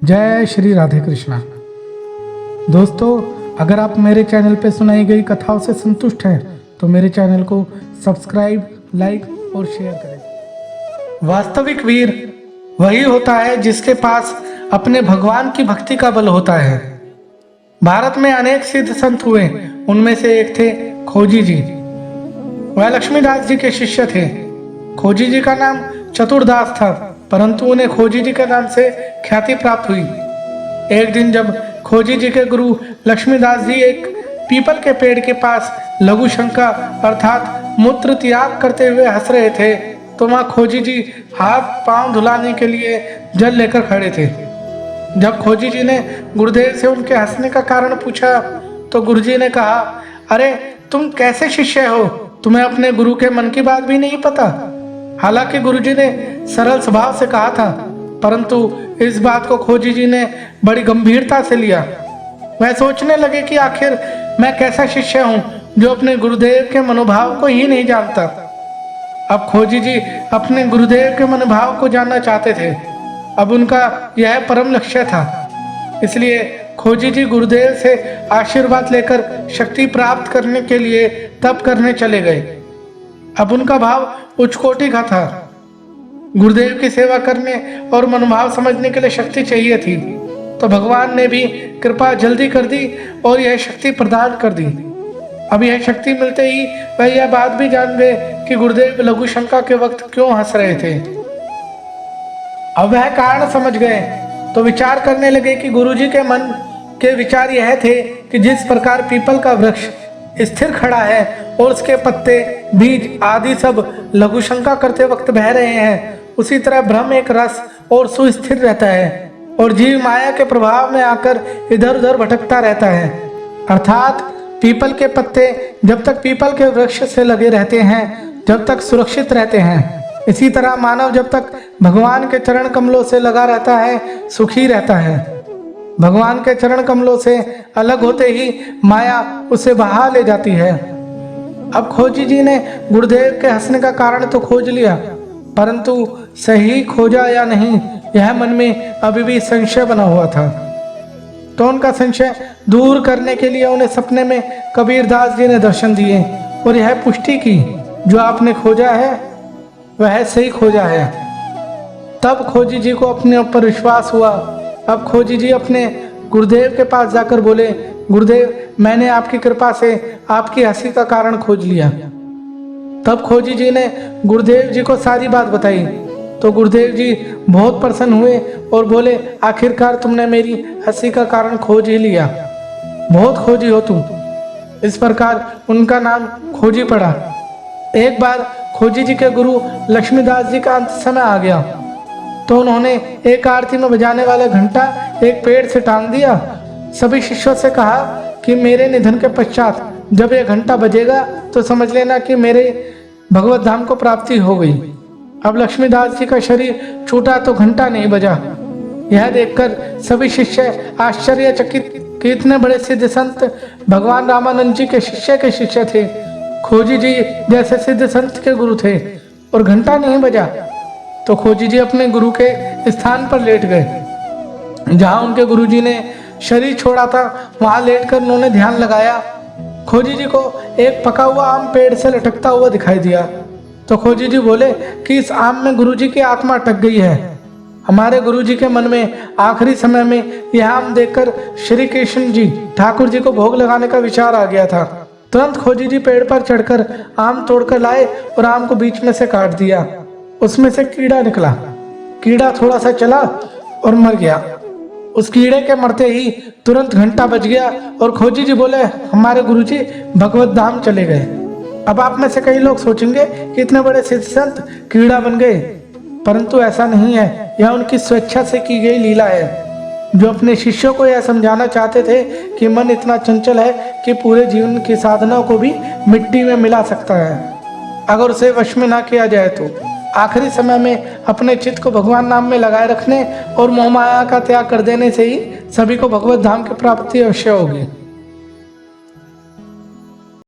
जय श्री राधे कृष्णा। दोस्तों, अगर आप मेरे चैनल पर सुनाई गई कथाओं से संतुष्ट हैं तो मेरे चैनल को सब्सक्राइब, लाइक और शेयर करें। वास्तविक वीर वही होता है जिसके पास अपने भगवान की भक्ति का बल होता है। भारत में अनेक सिद्ध संत हुए, उनमें से एक थे खोजी जी। वह लक्ष्मीदास जी के शिष्य थे। खोजी जी का नाम चतुरदास था, परंतु उन्हें खोजी जी के नाम से ख्याति प्राप्त हुई। एक दिन जब खोजी जी के गुरु लक्ष्मीदास जी एक पीपल के पेड़ के पास लघु शंका अर्थात मूत्र त्याग करते हुए हंस रहे थे, तो वहाँ खोजी जी हाथ पांव धुलाने के लिए जल लेकर खड़े थे। जब खोजी जी ने गुरुदेव से उनके हंसने का कारण पूछा तो गुरुजी ने कहा, अरे तुम कैसे शिष्य हो, तुम्हें अपने गुरु के मन की बात भी नहीं पता। हालांकि गुरुजी ने सरल स्वभाव से कहा था, परंतु इस बात को खोजी जी ने बड़ी गंभीरता से लिया। वह सोचने लगे कि आखिर मैं कैसा शिष्य हूँ जो अपने गुरुदेव के मनोभाव को ही नहीं जानता। अब खोजी जी अपने गुरुदेव के मनोभाव को जानना चाहते थे। अब उनका यह परम लक्ष्य था। इसलिए खोजी जी गुरुदेव से आशीर्वाद लेकर शक्ति प्राप्त करने के लिए तप करने चले गए। अब उनका भाव उच्च कोटि का था। गुरुदेव की सेवा करने और मनोभाव समझने के लिए शक्ति चाहिए थी, तो भगवान ने भी कृपा जल्दी कर दी और यह शक्ति प्रदान कर दी। अब यह शक्ति मिलते ही वह यह बात भी जान गए कि गुरुदेव लघु शंका के वक्त क्यों हंस रहे थे। अब वह कारण समझ गए तो विचार करने लगे कि गुरुजी के मन के विचार यह थे कि जिस प्रकार पीपल का वृक्ष स्थिर खड़ा है और उसके पत्ते, बीज आदि सब लघु शंका करते वक्त बह रहे हैं, उसी तरह ब्रह्म एक रस और सुस्थिर रहता है और जीव माया के प्रभाव में आकर इधर उधर भटकता रहता है। अर्थात पीपल के पत्ते जब तक पीपल के वृक्ष से लगे रहते हैं जब तक सुरक्षित रहते हैं, इसी तरह मानव जब तक भगवान के चरण कमलों से लगा रहता है सुखी रहता है। भगवान के चरण कमलों से अलग होते ही माया उसे बहा ले जाती है। अब खोजी जी ने गुरुदेव के हंसने का कारण तो खोज लिया, परंतु सही खोजा या नहीं यह मन में अभी भी संशय बना हुआ था। तो उनका संशय दूर करने के लिए उन्हें सपने में कबीरदास जी ने दर्शन दिए और यह पुष्टि की, जो आपने खोजा है वह सही खोजा है। तब खोजी जी को अपने ऊपर विश्वास हुआ। अब खोजी जी अपने गुरुदेव के पास जाकर बोले, गुरुदेव मैंने आपकी कृपा से आपकी हंसी का कारण खोज लिया। तब खोजी जी ने गुरुदेव जी को सारी बात बताई तो गुरुदेव जी बहुत प्रसन्न हुए और बोले, आखिरकार तुमने मेरी हंसी का कारण खोज ही लिया, बहुत खोजी हो तुम। इस प्रकार उनका नाम खोजी पड़ा। एक बार खोजी जी के गुरु लक्ष्मीदास जी का अंत समय आ गया तो उन्होंने एक आरती में बजाने वाला घंटा एक पेड़ से टांग दिया। सभी शिष्यों से कहा कि मेरे निधन के पश्चात जब यह घंटा बजेगा तो समझ लेना कि मेरे भगवत धाम को प्राप्ति हो गई। अब लक्ष्मीदास जी का शरीर छूटा तो घंटा नहीं बजा। यह देखकर सभी शिष्य आश्चर्यचकित कि इतने बड़े सिद्ध संत भगवान रामानंद जी के शिष्य थे। खोजी जी जैसे सिद्ध संत के गुरु थे और घंटा नहीं बजा। तो खोजी जी अपने गुरु के स्थान पर लेट गए। जहां उनके गुरुजी ने शरीर छोड़ा था वहां लेटकर उन्होंने ध्यान लगाया। खोजी जी को एक पका हुआ आम पेड़ से लटकता हुआ दिखाई दिया। तो खोजी जी बोले कि इस आम में गुरुजी की आत्मा अटक गई है। हमारे गुरुजी के मन में आखिरी समय में यह आम देखकर श्री कृष्ण जी ठाकुर जी को भोग लगाने का विचार आ गया था। तुरंत खोजी जी पेड़ पर चढ़कर आम तोड़कर लाए और आम को बीच में से काट दिया। उसमें से कीड़ा निकला। कीड़ा थोड़ा सा चला और मर गया। उस कीड़े के मरते ही तुरंत घंटा बज गया और खोजी जी बोले, हमारे गुरुजी भगवत धाम चले गए। अब आप में से कई लोग सोचेंगे कि इतने बड़े सिद्ध संत कीड़ा बन गए, परंतु ऐसा नहीं है। यह उनकी स्वेच्छा से की गई लीला है, जो अपने शिष्यों को यह समझाना चाहते थे कि मन इतना चंचल है कि पूरे जीवन की साधना को भी मिट्टी में मिला सकता है अगर उसे वश में ना किया जाए। तो आखिरी समय में अपने चित्त को भगवान नाम में लगाए रखने और मोह माया का त्याग कर देने से ही सभी को भगवत धाम की प्राप्ति अवश्य होगी।